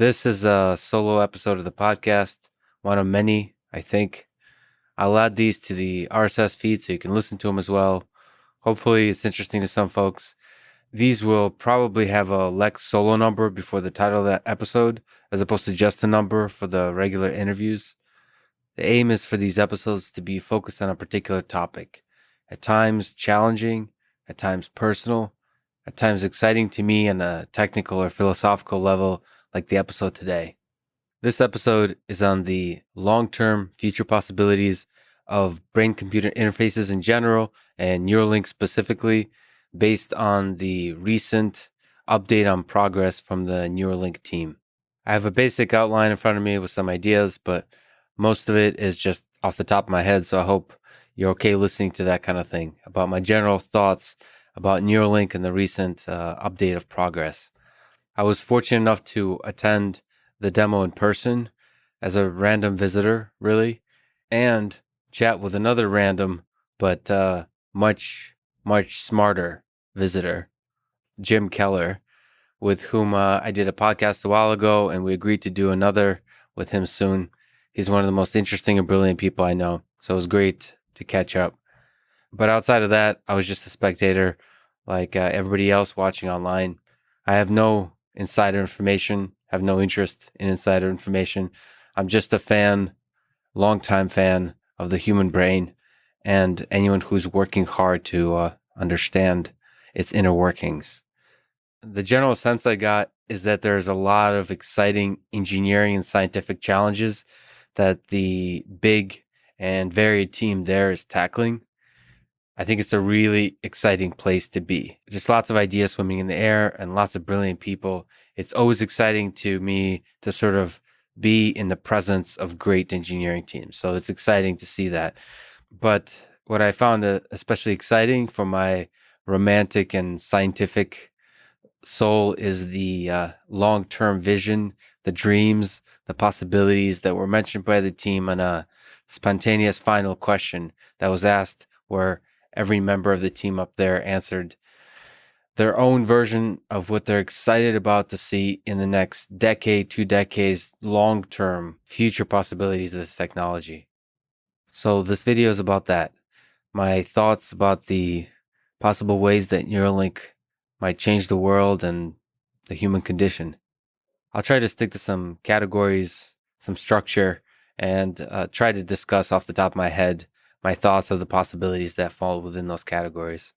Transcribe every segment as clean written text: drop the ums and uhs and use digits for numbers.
This is a solo episode of the podcast, one of many, I think. I'll add these to the RSS feed so you can listen to them as well. Hopefully, it's interesting to some folks. These will probably have a Lex solo number before the title of that episode, as opposed to just a number for the regular interviews. The aim is for these episodes to be focused on a particular topic, at times challenging, at times personal, at times exciting to me on a technical or philosophical level, like the episode today. This episode is on the long-term future possibilities of brain-computer interfaces in general and Neuralink specifically, based on the recent update on progress from the Neuralink team. I have a basic outline in front of me with some ideas, but most of it is just off the top of my head, so I hope you're okay listening to that kind of thing, about my general thoughts about Neuralink and the recent update of progress. I was fortunate enough to attend the demo in person as a random visitor, really, and chat with another random but much smarter visitor, Jim Keller, with whom I did a podcast a while ago, and we agreed to do another with him soon. He's one of the most interesting and brilliant people I know, so it was great to catch up. But outside of that, I was just a spectator like everybody else watching online. I have no insider information, have no interest in insider information. I'm just a fan, longtime fan of the human brain and anyone who's working hard to understand its inner workings. The general sense I got is that there's a lot of exciting engineering and scientific challenges that the big and varied team there is tackling. I think it's a really exciting place to be. Just lots of ideas swimming in the air and lots of brilliant people. It's always exciting to me to sort of be in the presence of great engineering teams. So it's exciting to see that. But what I found especially exciting for my romantic and scientific soul is the long-term vision, the dreams, the possibilities that were mentioned by the team on a spontaneous final question that was asked, where every member of the team up there answered their own version of what they're excited about to see in the next decade, 2 decades, long-term future possibilities of this technology. So this video is about that. My thoughts about the possible ways that Neuralink might change the world and the human condition. I'll try to stick to some categories, some structure, and try to discuss off the top of my head my thoughts of the possibilities that fall within those categories.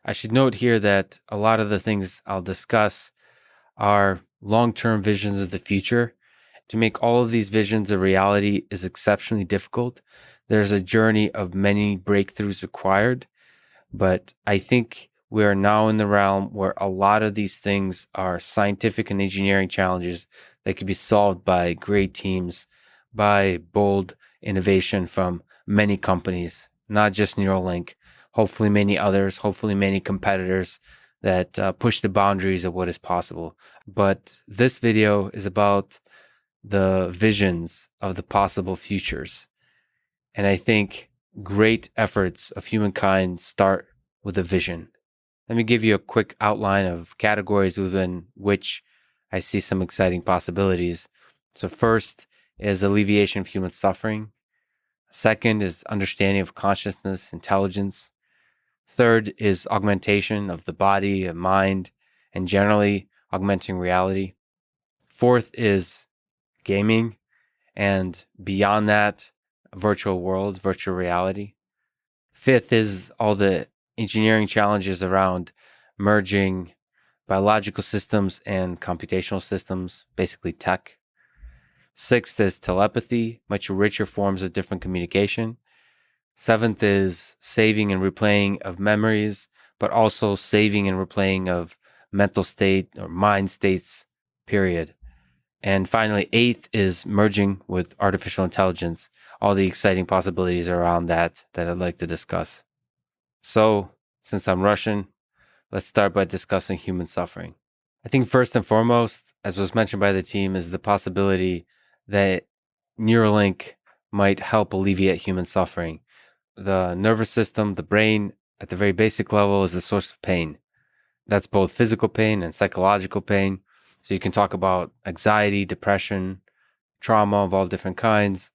I should note here that a lot of the things I'll discuss are long-term visions of the future. To make all of these visions a reality is exceptionally difficult. There's a journey of many breakthroughs required, but I think we are now in the realm where a lot of these things are scientific and engineering challenges that could be solved by great teams, by bold innovation from many companies, not just Neuralink, hopefully many others, hopefully many competitors that push the boundaries of what is possible. But this video is about the visions of the possible futures. And I think great efforts of humankind start with a vision. Let me give you a quick outline of categories within which I see some exciting possibilities. So first is alleviation of human suffering. Second is understanding of consciousness, intelligence. Third is augmentation of the body, and mind, and generally augmenting reality. Fourth is gaming, and beyond that, virtual worlds, virtual reality. Fifth is all the engineering challenges around merging biological systems and computational systems, basically tech. Sixth is telepathy, much richer forms of different communication. Seventh is saving and replaying of memories, but also saving and replaying of mental state or mind states, period. And finally, eighth is merging with artificial intelligence, all the exciting possibilities around that I'd like to discuss. So, since I'm Russian, let's start by discussing human suffering. I think first and foremost, as was mentioned by the team, is the possibility that Neuralink might help alleviate human suffering. The nervous system, the brain, at the very basic level, is the source of pain. That's both physical pain and psychological pain. So you can talk about anxiety, depression, trauma of all different kinds,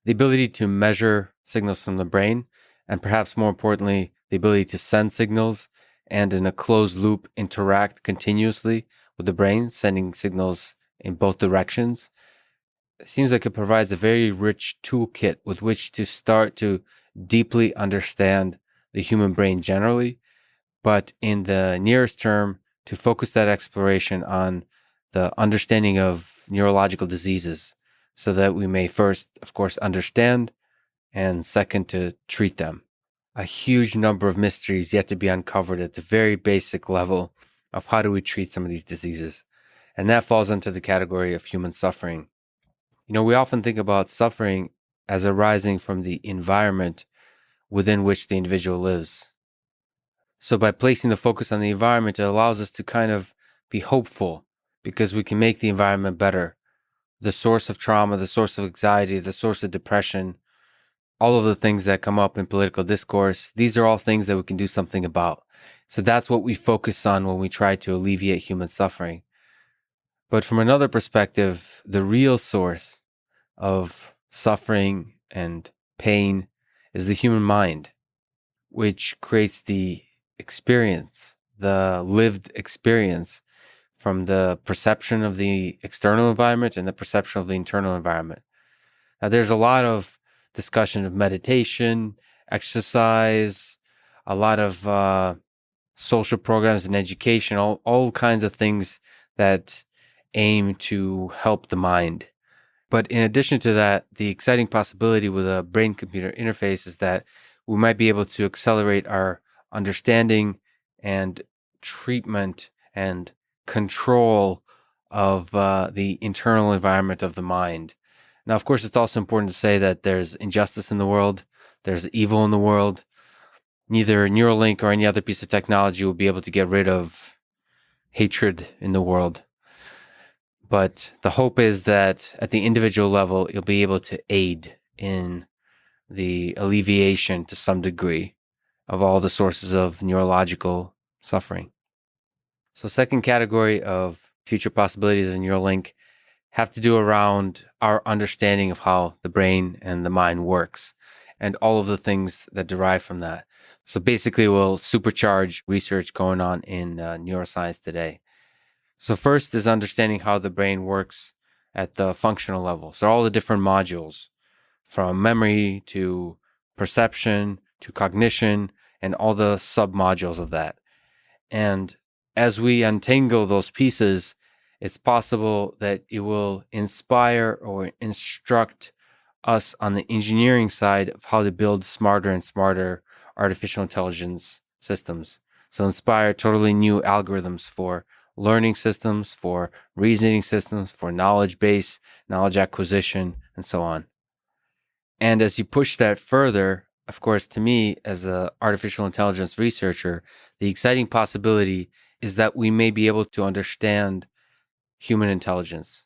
the ability to measure signals from the brain, and perhaps more importantly, the ability to send signals and in a closed loop interact continuously with the brain, sending signals in both directions. It seems like it provides a very rich toolkit with which to start to deeply understand the human brain generally, but in the nearest term, to focus that exploration on the understanding of neurological diseases so that we may first, of course, understand and second, to treat them. A huge number of mysteries yet to be uncovered at the very basic level of how do we treat some of these diseases. And that falls into the category of human suffering. We often think about suffering as arising from the environment within which the individual lives. So by placing the focus on the environment, it allows us to kind of be hopeful because we can make the environment better. The source of trauma, the source of anxiety, the source of depression, all of the things that come up in political discourse, these are all things that we can do something about. So that's what we focus on when we try to alleviate human suffering. But from another perspective, the real source of suffering and pain is the human mind, which creates the experience, the lived experience from the perception of the external environment and the perception of the internal environment. Now, there's a lot of discussion of meditation, exercise, a lot of social programs and education, all kinds of things that aim to help the mind. But in addition to that, the exciting possibility with a brain-computer interface is that we might be able to accelerate our understanding and treatment and control of the internal environment of the mind. Now, of course, it's also important to say that there's injustice in the world, there's evil in the world. Neither Neuralink or any other piece of technology will be able to get rid of hatred in the world. But the hope is that at the individual level, you'll be able to aid in the alleviation to some degree of all the sources of neurological suffering. So second category of future possibilities in Neuralink have to do around our understanding of how the brain and the mind works and all of the things that derive from that. So basically, we'll supercharge research going on in neuroscience today. So first is understanding how the brain works at the functional level. So all the different modules, from memory to perception to cognition and all the submodules of that. And as we untangle those pieces, it's possible that it will inspire or instruct us on the engineering side of how to build smarter and smarter artificial intelligence systems. So inspire totally new algorithms for learning systems, for reasoning systems, for knowledge base, knowledge acquisition, and so on. And as you push that further, of course, to me, as an artificial intelligence researcher, the exciting possibility is that we may be able to understand human intelligence,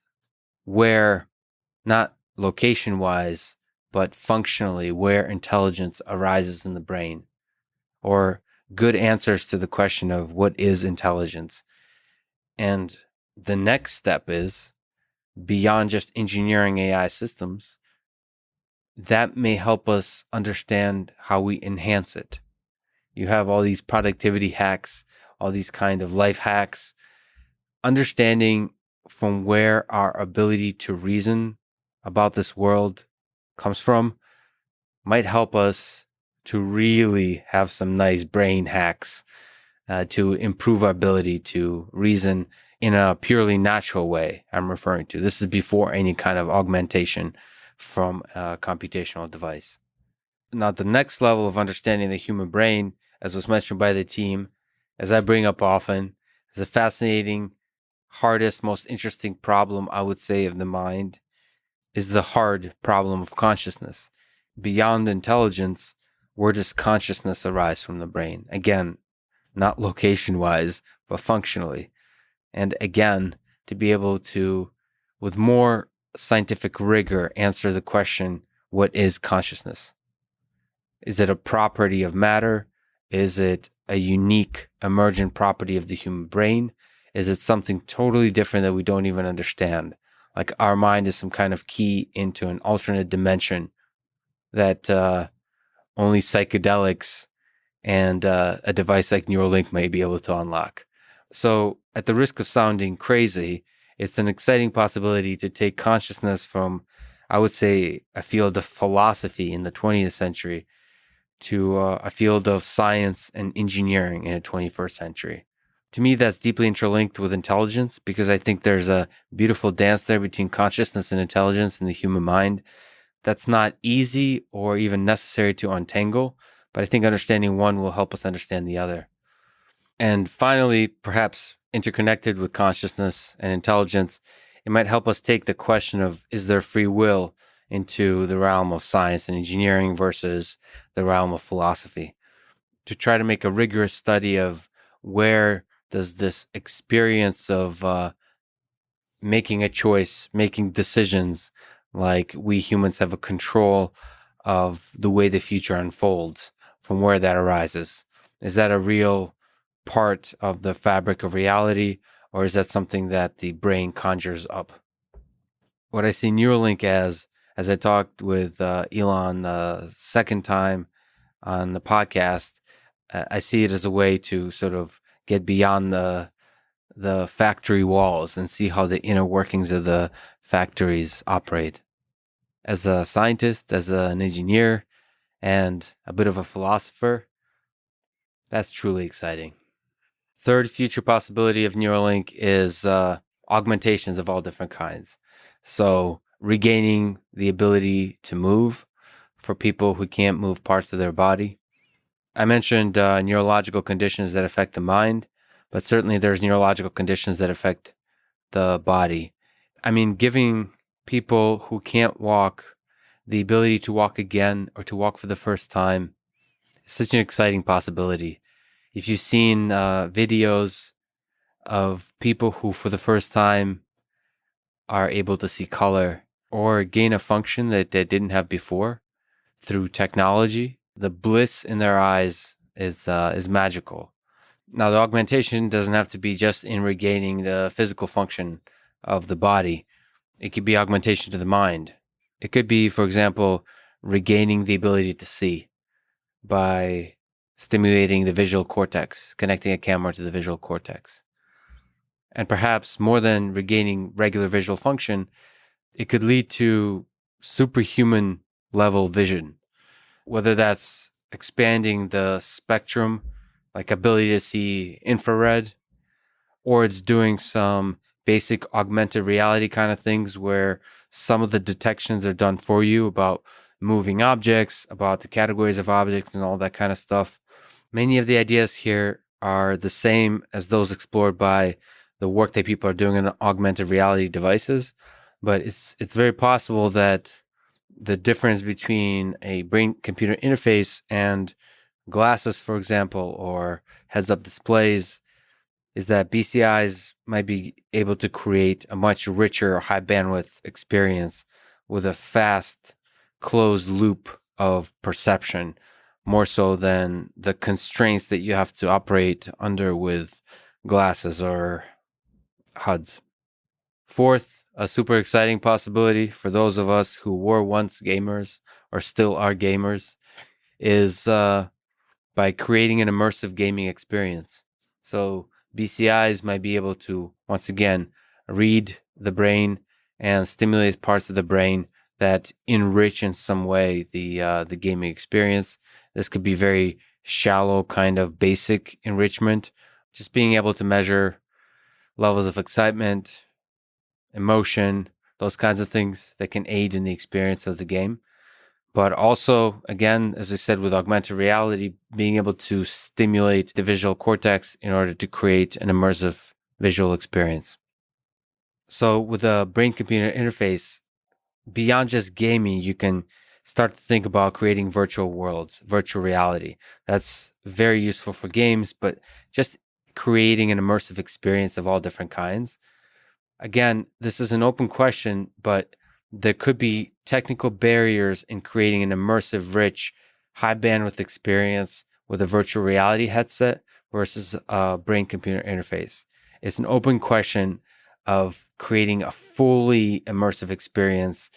where, not location-wise, but functionally, where intelligence arises in the brain, or good answers to the question of what is intelligence. And the next step is, beyond just engineering AI systems, that may help us understand how we enhance it. You have all these productivity hacks, all these kind of life hacks, understanding from where our ability to reason about this world comes from might help us to really have some nice brain hacks to improve our ability to reason in a purely natural way. I'm referring to this is before any kind of augmentation from a computational device. Now, the next level of understanding the human brain, as was mentioned by the team, as I bring up often, is a fascinating, hardest, most interesting problem, I would say, of the mind, is the hard problem of consciousness. Beyond intelligence, where does consciousness arise from the brain? Again, not location-wise, but functionally. And again, to be able to, with more scientific rigor, answer the question, what is consciousness? Is it a property of matter? Is it a unique emergent property of the human brain? is it something totally different that we don't even understand? Like our mind is some kind of key into an alternate dimension that only psychedelics and a device like Neuralink may be able to unlock. So, at the risk of sounding crazy, it's an exciting possibility to take consciousness from, I would say, a field of philosophy in the 20th century to a field of science and engineering in the 21st century. To me, that's deeply interlinked with intelligence because I think there's a beautiful dance there between consciousness and intelligence in the human mind that's not easy or even necessary to untangle, but I think understanding one will help us understand the other. And finally, perhaps interconnected with consciousness and intelligence, it might help us take the question of is there free will into the realm of science and engineering versus the realm of philosophy, to try to make a rigorous study of where does this experience of making a choice, making decisions, like we humans have a control of the way the future unfolds, from where that arises. Is that a real part of the fabric of reality, or is that something that the brain conjures up? What I see Neuralink as I talked with Elon the second time on the podcast, I see it as a way to sort of get beyond the factory walls and see how the inner workings of the factories operate. As a scientist, as an engineer, and a bit of a philosopher, that's truly exciting. Third future possibility of Neuralink is augmentations of all different kinds. So regaining the ability to move for people who can't move parts of their body. I mentioned neurological conditions that affect the mind, but certainly there's neurological conditions that affect the body. I mean, giving people who can't walk the ability to walk again or to walk for the first time is such an exciting possibility. If you've seen videos of people who for the first time are able to see color or gain a function that they didn't have before through technology, the bliss in their eyes is magical. Now, the augmentation doesn't have to be just in regaining the physical function of the body. It could be augmentation to the mind. It could be, for example, regaining the ability to see by stimulating the visual cortex, connecting a camera to the visual cortex. And perhaps more than regaining regular visual function, it could lead to superhuman level vision, whether that's expanding the spectrum, like ability to see infrared, or it's doing some basic augmented reality kind of things where some of the detections are done for you about moving objects, about the categories of objects and all that kind of stuff. Many of the ideas here are the same as those explored by the work that people are doing in augmented reality devices, but it's very possible that the difference between a brain-computer interface and glasses, for example, or heads-up displays is that BCIs might be able to create a much richer, high bandwidth experience with a fast, closed loop of perception, more so than the constraints that you have to operate under with glasses or HUDs. Fourth, a super exciting possibility for those of us who were once gamers or still are gamers is by creating an immersive gaming experience. So BCIs might be able to, once again, read the brain and stimulate parts of the brain that enrich in some way the gaming experience. This could be very shallow, kind of basic enrichment, just being able to measure levels of excitement, emotion, those kinds of things that can aid in the experience of the game. But also, again, as I said, with augmented reality, being able to stimulate the visual cortex in order to create an immersive visual experience. So with a brain-computer interface, beyond just gaming, you can start to think about creating virtual worlds, virtual reality. That's very useful for games, but just creating an immersive experience of all different kinds. Again, this is an open question, but there could be technical barriers in creating an immersive, rich, high bandwidth experience with a virtual reality headset versus a brain computer interface. It's an open question of creating a fully immersive experience.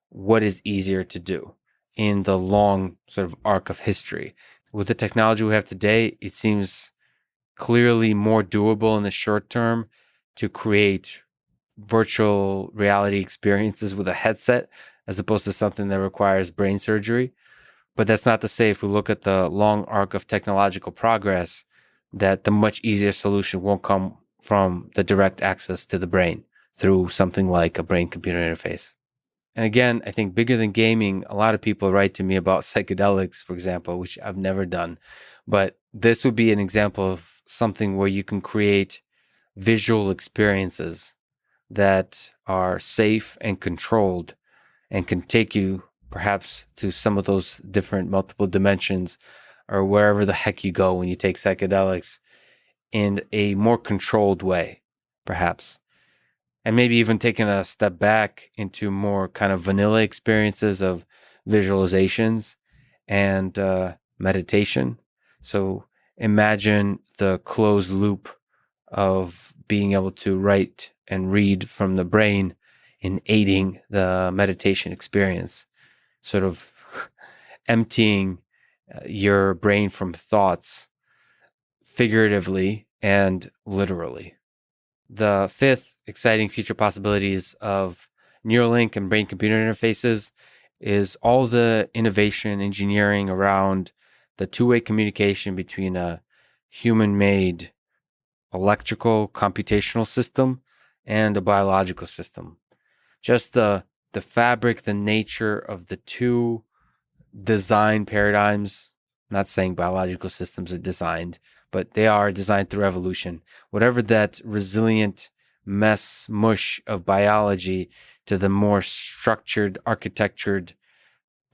What is easier to do in the long sort of arc of history? With the technology we have today, it seems clearly more doable in the short term to create virtual reality experiences with a headset as opposed to something that requires brain surgery. But that's not to say if we look at the long arc of technological progress, that the much easier solution won't come from the direct access to the brain through something like a brain computer interface. And again, I think bigger than gaming, a lot of people write to me about psychedelics, for example, which I've never done. But this would be an example of something where you can create visual experiences that are safe and controlled and can take you perhaps to some of those different multiple dimensions or wherever the heck you go when you take psychedelics in a more controlled way, perhaps. And maybe even taking a step back into more kind of vanilla experiences of visualizations and meditation. So imagine the closed loop of being able to write and read from the brain in aiding the meditation experience, sort of emptying your brain from thoughts figuratively and literally. The fifth exciting future possibilities of Neuralink and brain computer interfaces is all the innovation engineering around the two-way communication between a human-made electrical computational system and a biological system. Just the fabric, the nature of the two design paradigms. I'm not saying biological systems are designed, but they are designed through evolution. Whatever that resilient mush of biology to the more structured, architectured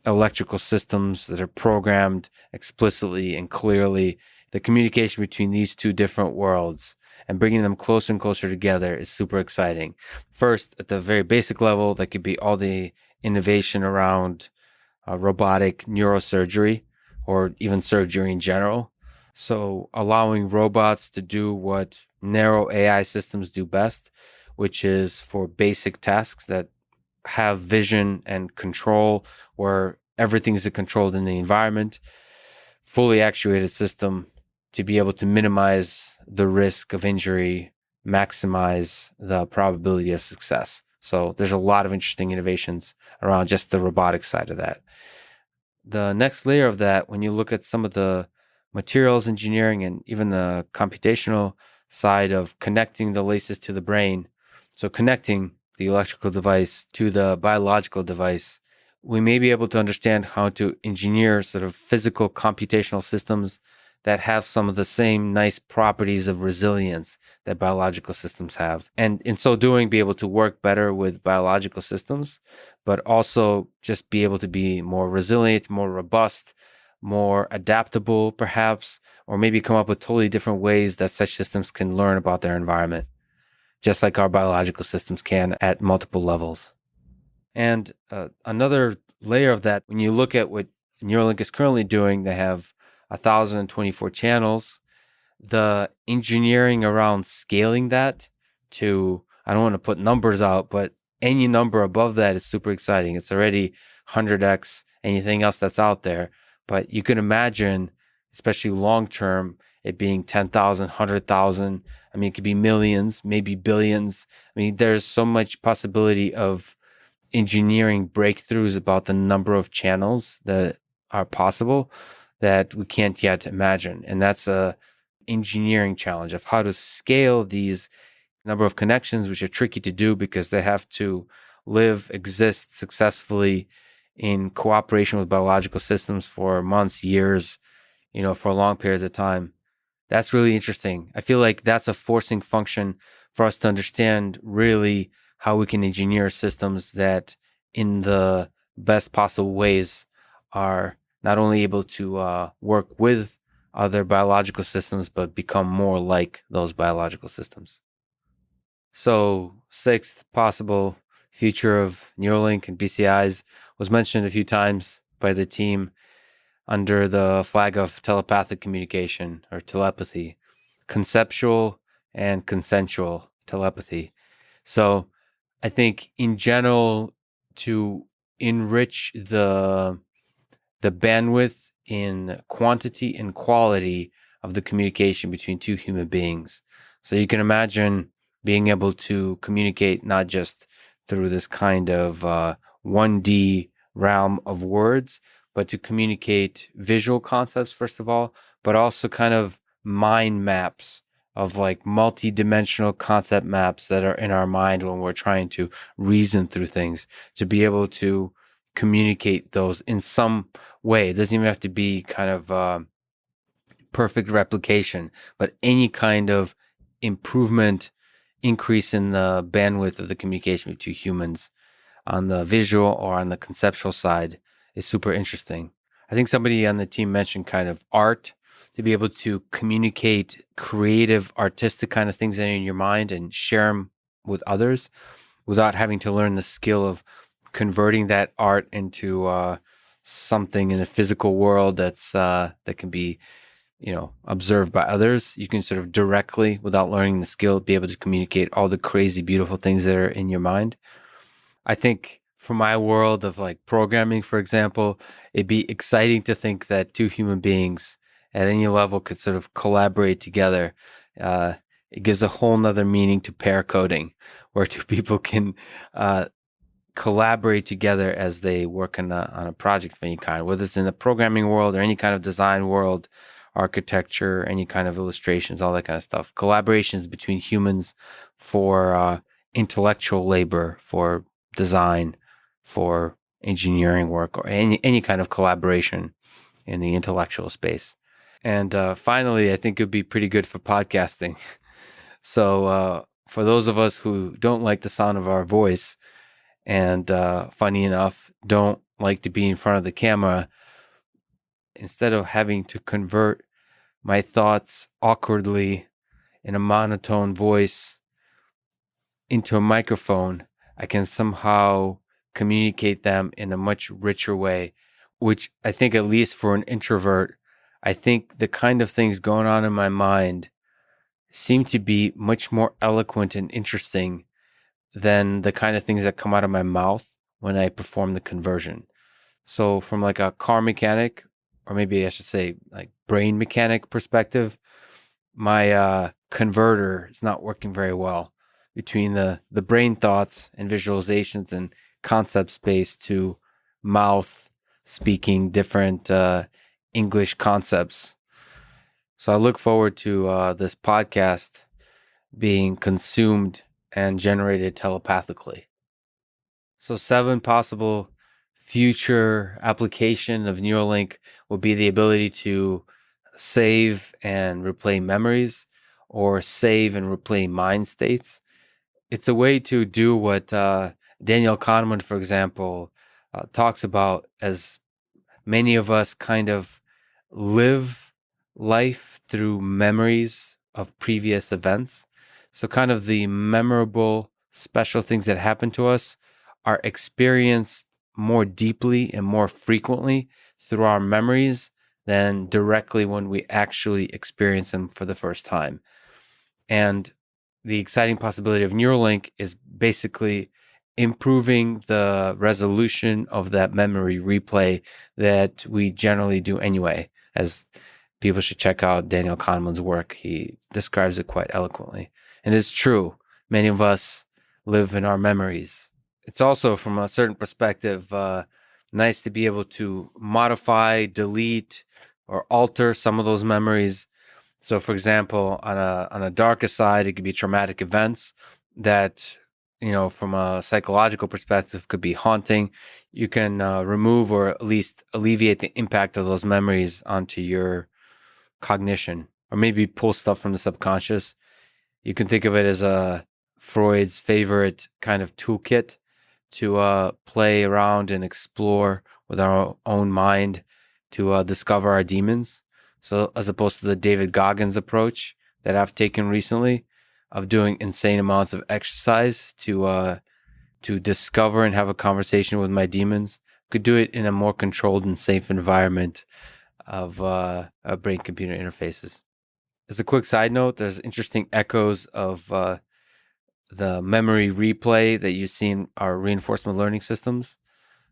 electrical systems that are programmed explicitly and clearly, the communication between these two different worlds and bringing them closer and closer together is super exciting. First, at the very basic level, that could be all the innovation around robotic neurosurgery or even surgery in general. So allowing robots to do what narrow AI systems do best, which is for basic tasks that have vision and control where everything is controlled in the environment, fully actuated system to be able to minimize the risk of injury, maximize the probability of success. So there's a lot of interesting innovations around just the robotic side of that. The next layer of that, when you look at some of the materials engineering and even the computational side of connecting the laces to the brain, so connecting the electrical device to the biological device, we may be able to understand how to engineer sort of physical computational systems that have some of the same nice properties of resilience that biological systems have. And in so doing, be able to work better with biological systems, but also just be able to be more resilient, more robust, more adaptable, perhaps, or maybe come up with totally different ways that such systems can learn about their environment, just like our biological systems can at multiple levels. And another layer of that, when you look at what Neuralink is currently doing, they have 1,024 channels. The engineering around scaling that to, I don't want to put numbers out, but any number above that is super exciting. It's already 100x anything else that's out there. But you can imagine, especially long term, it being 10,000, 100,000. I mean, it could be millions, maybe billions. I mean, there's so much possibility of engineering breakthroughs about the number of channels that are possible that we can't yet imagine. And that's a engineering challenge of how to scale these number of connections, which are tricky to do because they have to exist successfully in cooperation with biological systems for months, years, for long periods of time. That's really interesting. I feel like that's a forcing function for us to understand really how we can engineer systems that in the best possible ways are not only able to work with other biological systems, but become more like those biological systems. So, sixth possible future of Neuralink and BCIs was mentioned a few times by the team under the flag of telepathic communication or telepathy. Conceptual and consensual telepathy. So I think in general, to enrich the bandwidth in quantity and quality of the communication between two human beings. So you can imagine being able to communicate not just through this kind of 1D realm of words, but to communicate visual concepts, first of all, but also kind of mind maps of like multi-dimensional concept maps that are in our mind when we're trying to reason through things, to be able to communicate those in some way. It doesn't even have to be kind of perfect replication, but any kind of improvement, increase in the bandwidth of the communication between humans on the visual or on the conceptual side is super interesting. I think somebody on the team mentioned kind of art, to be able to communicate creative, artistic kind of things that are in your mind and share them with others without having to learn the skill of converting that art into something in the physical world that's that can be, observed by others. You can sort of directly, without learning the skill, be able to communicate all the crazy, beautiful things that are in your mind. I think for my world of like programming, for example, it'd be exciting to think that two human beings at any level could sort of collaborate together. It gives a whole nother meaning to pair coding, where two people can collaborate together as they work on a project of any kind, whether it's in the programming world or any kind of design world, architecture, any kind of illustrations, all that kind of stuff. Collaborations between humans for intellectual labor, for design, for engineering work, or any kind of collaboration in the intellectual space. And finally, I think it would be pretty good for podcasting. So for those of us who don't like the sound of our voice, and funny enough, don't like to be in front of the camera, instead of having to convert my thoughts awkwardly in a monotone voice into a microphone, I can somehow communicate them in a much richer way, which I think, at least for an introvert, I think the kind of things going on in my mind seem to be much more eloquent and interesting than the kind of things that come out of my mouth when I perform the conversion. So from like a car mechanic, or maybe I should say like brain mechanic perspective, my converter is not working very well between the brain thoughts and visualizations and concept space to mouth speaking different English concepts. So I look forward to this podcast being consumed and generated telepathically. So 7 possible future application of Neuralink will be the ability to save and replay memories, or save and replay mind states. It's a way to do what Daniel Kahneman, for example, talks about, as many of us kind of live life through memories of previous events. So kind of the memorable, special things that happen to us are experienced more deeply and more frequently through our memories than directly when we actually experience them for the first time. And the exciting possibility of Neuralink is basically improving the resolution of that memory replay that we generally do anyway. As people should check out Daniel Kahneman's work. He describes it quite eloquently. And it's true. Many of us live in our memories. It's also, from a certain perspective, nice to be able to modify, delete, or alter some of those memories. So, for example, on a darker side, it could be traumatic events that, from a psychological perspective, could be haunting. You can remove, or at least alleviate, the impact of those memories onto your cognition, or maybe pull stuff from the subconscious. You can think of it as Freud's favorite kind of toolkit to play around and explore with our own mind to discover our demons. So as opposed to the David Goggins approach that I've taken recently of doing insane amounts of exercise to discover and have a conversation with my demons, could do it in a more controlled and safe environment of brain-computer interfaces. As a quick side note, there's interesting echoes of the memory replay that you see in our reinforcement learning systems.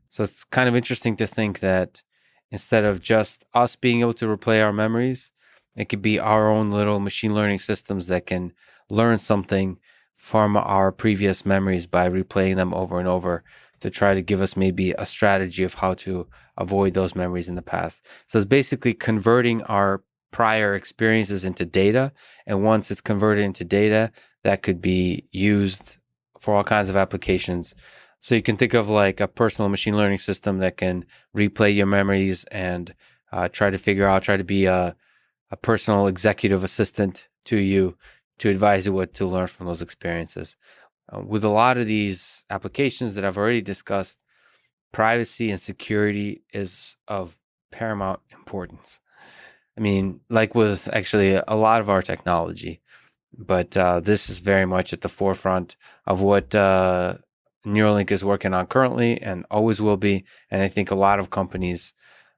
So it's kind of interesting to think that instead of just us being able to replay our memories, it could be our own little machine learning systems that can learn something from our previous memories by replaying them over and over to try to give us maybe a strategy of how to avoid those memories in the past. So it's basically converting our prior experiences into data. And once it's converted into data, that could be used for all kinds of applications. So you can think of like a personal machine learning system that can replay your memories and try to be a personal executive assistant to you to advise you what to learn from those experiences. With a lot of these applications that I've already discussed, privacy and security is of paramount importance. I mean, like with actually a lot of our technology, but this is very much at the forefront of what Neuralink is working on currently and always will be. And I think a lot of companies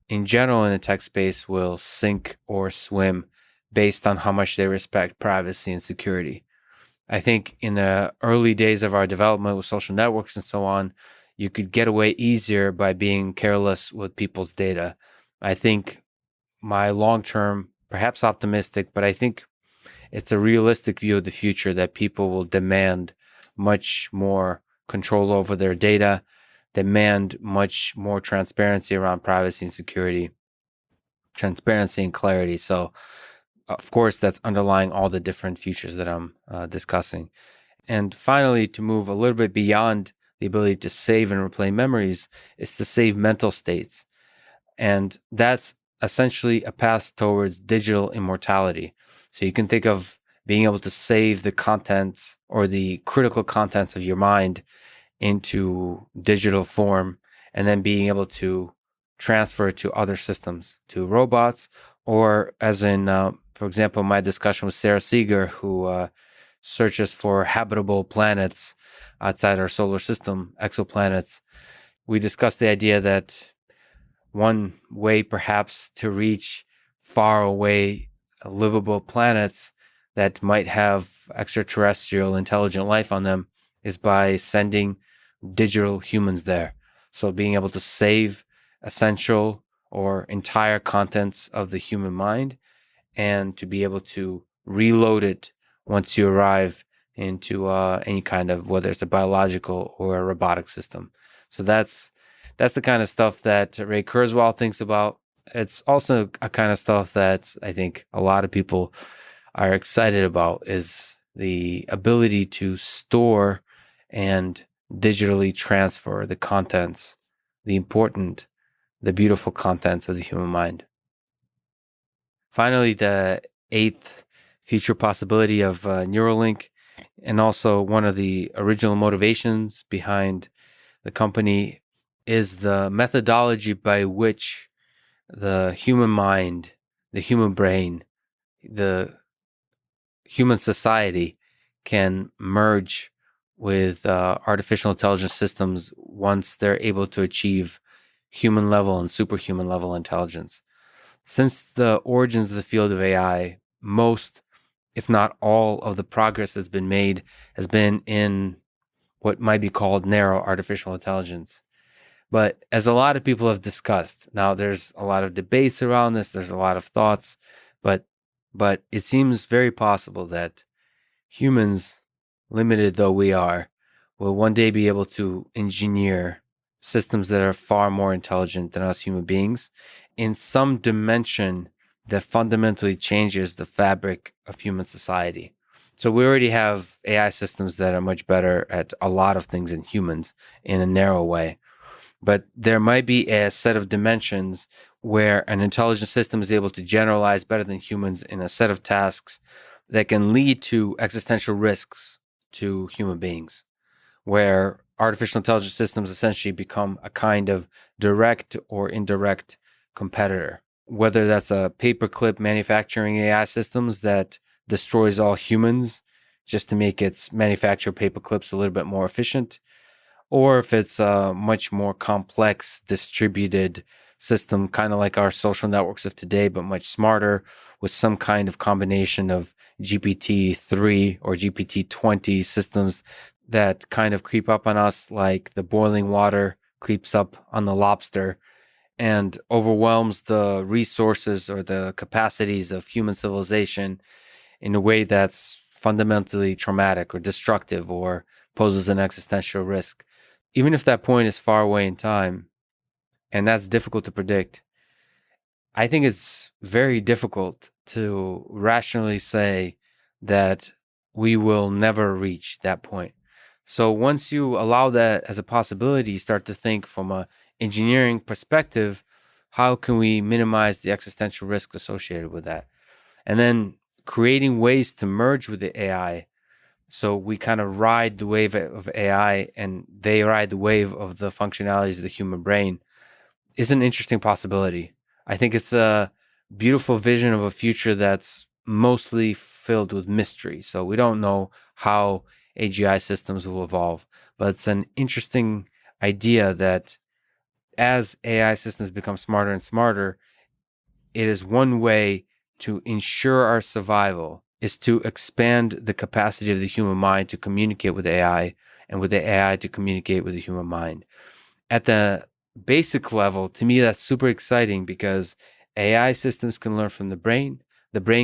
in general in the tech space will sink or swim based on how much they respect privacy and security. I think in the early days of our development with social networks and so on, you could get away easier by being careless with people's data. I think my long-term, perhaps optimistic, but I think it's a realistic view of the future that people will demand much more control over their data, demand much more transparency around privacy and security, transparency and clarity. So, of course, that's underlying all the different futures that I'm discussing. And finally, to move a little bit beyond the ability to save and replay memories is to save mental states. And that's essentially a path towards digital immortality. So you can think of being able to save the contents or the critical contents of your mind into digital form and then being able to transfer it to other systems, to robots, or as in, for example, my discussion with Sarah Seeger, who searches for habitable planets outside our solar system, exoplanets. We discussed the idea that one way perhaps to reach far away livable planets that might have extraterrestrial intelligent life on them is by sending digital humans there. So being able to save essential or entire contents of the human mind and to be able to reload it once you arrive into any kind of, whether it's a biological or a robotic system. So that's the kind of stuff that Ray Kurzweil thinks about. It's also a kind of stuff that I think a lot of people are excited about, is the ability to store and digitally transfer the contents, the important, the beautiful contents of the human mind. Finally, the eighth future possibility of Neuralink, and also one of the original motivations behind the company, is the methodology by which the human mind, the human brain, the human society can merge with artificial intelligence systems once they're able to achieve human level and superhuman level intelligence. Since the origins of the field of AI, most, if not all, of the progress that's been made has been in what might be called narrow artificial intelligence. But as a lot of people have discussed, now there's a lot of debates around this, there's a lot of thoughts, but it seems very possible that humans, limited though we are, will one day be able to engineer systems that are far more intelligent than us human beings in some dimension that fundamentally changes the fabric of human society. So we already have AI systems that are much better at a lot of things than humans in a narrow way. But there might be a set of dimensions where an intelligent system is able to generalize better than humans in a set of tasks that can lead to existential risks to human beings, where artificial intelligence systems essentially become a kind of direct or indirect competitor. Whether that's a paperclip manufacturing AI systems that destroys all humans just to make its manufacture paperclips a little bit more efficient, or if it's a much more complex, distributed system, kind of like our social networks of today, but much smarter, with some kind of combination of GPT-3 or GPT-20 systems that kind of creep up on us like the boiling water creeps up on the lobster and overwhelms the resources or the capacities of human civilization in a way that's fundamentally traumatic or destructive or poses an existential risk. Even if that point is far away in time, and that's difficult to predict, I think it's very difficult to rationally say that we will never reach that point. So once you allow that as a possibility, you start to think from an engineering perspective, how can we minimize the existential risk associated with that? And then creating ways to merge with the AI. So we kind of ride the wave of AI and they ride the wave of the functionalities of the human brain is an interesting possibility. I think it's a beautiful vision of a future that's mostly filled with mystery. So we don't know how AGI systems will evolve, but it's an interesting idea that as AI systems become smarter and smarter, it is one way to ensure our survival is to expand the capacity of the human mind to communicate with AI and with the AI to communicate with the human mind. At the basic level, to me, that's super exciting because AI systems can learn from the brain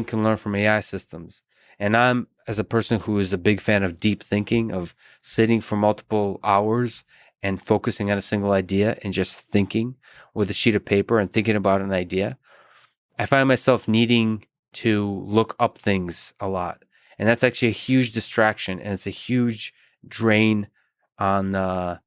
can learn from AI systems. And I'm, as a person who is a big fan of deep thinking, of sitting for multiple hours and focusing on a single idea and just thinking with a sheet of paper and thinking about an idea, I find myself needing to look up things a lot. And that's actually a huge distraction and it's a huge drain on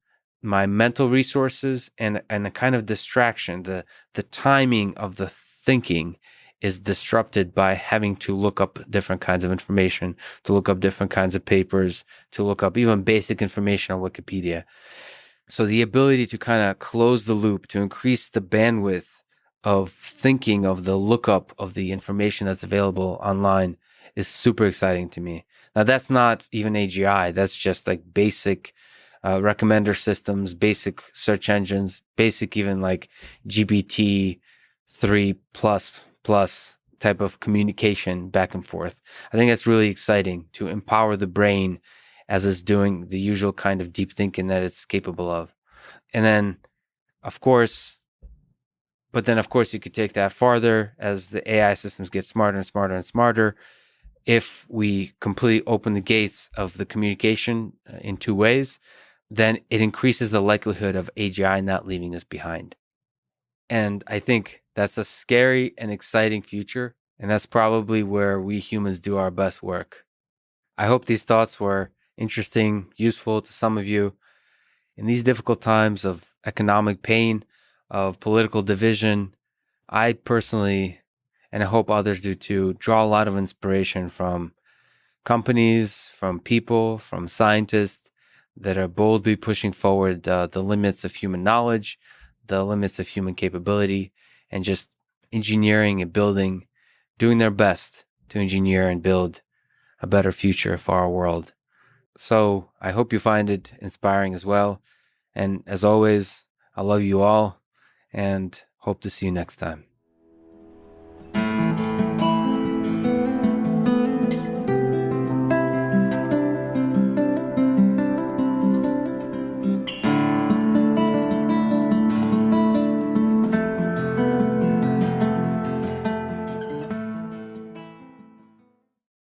my mental resources and a kind of distraction. The timing of the thinking is disrupted by having to look up different kinds of information, to look up different kinds of papers, to look up even basic information on Wikipedia. So the ability to kind of close the loop, to increase the bandwidth of thinking, of the lookup of the information that's available online is super exciting to me. Now, that's not even AGI. That's just like basic recommender systems, basic search engines, basic even like GPT-3 plus type of communication back and forth. I think that's really exciting to empower the brain as it's doing the usual kind of deep thinking that it's capable of. And then, of course, you could take that farther as the AI systems get smarter and smarter and smarter. If we completely open the gates of the communication in two ways, then it increases the likelihood of AGI not leaving us behind. And I think that's a scary and exciting future. And that's probably where we humans do our best work. I hope these thoughts were interesting, useful to some of you in these difficult times of economic pain, of political division. I personally, and I hope others do too, draw a lot of inspiration from companies, from people, from scientists that are boldly pushing forward the limits of human knowledge, the limits of human capability, and just engineering and building, doing their best to engineer and build a better future for our world. So I hope you find it inspiring as well. And as always, I love you all and hope to see you next time.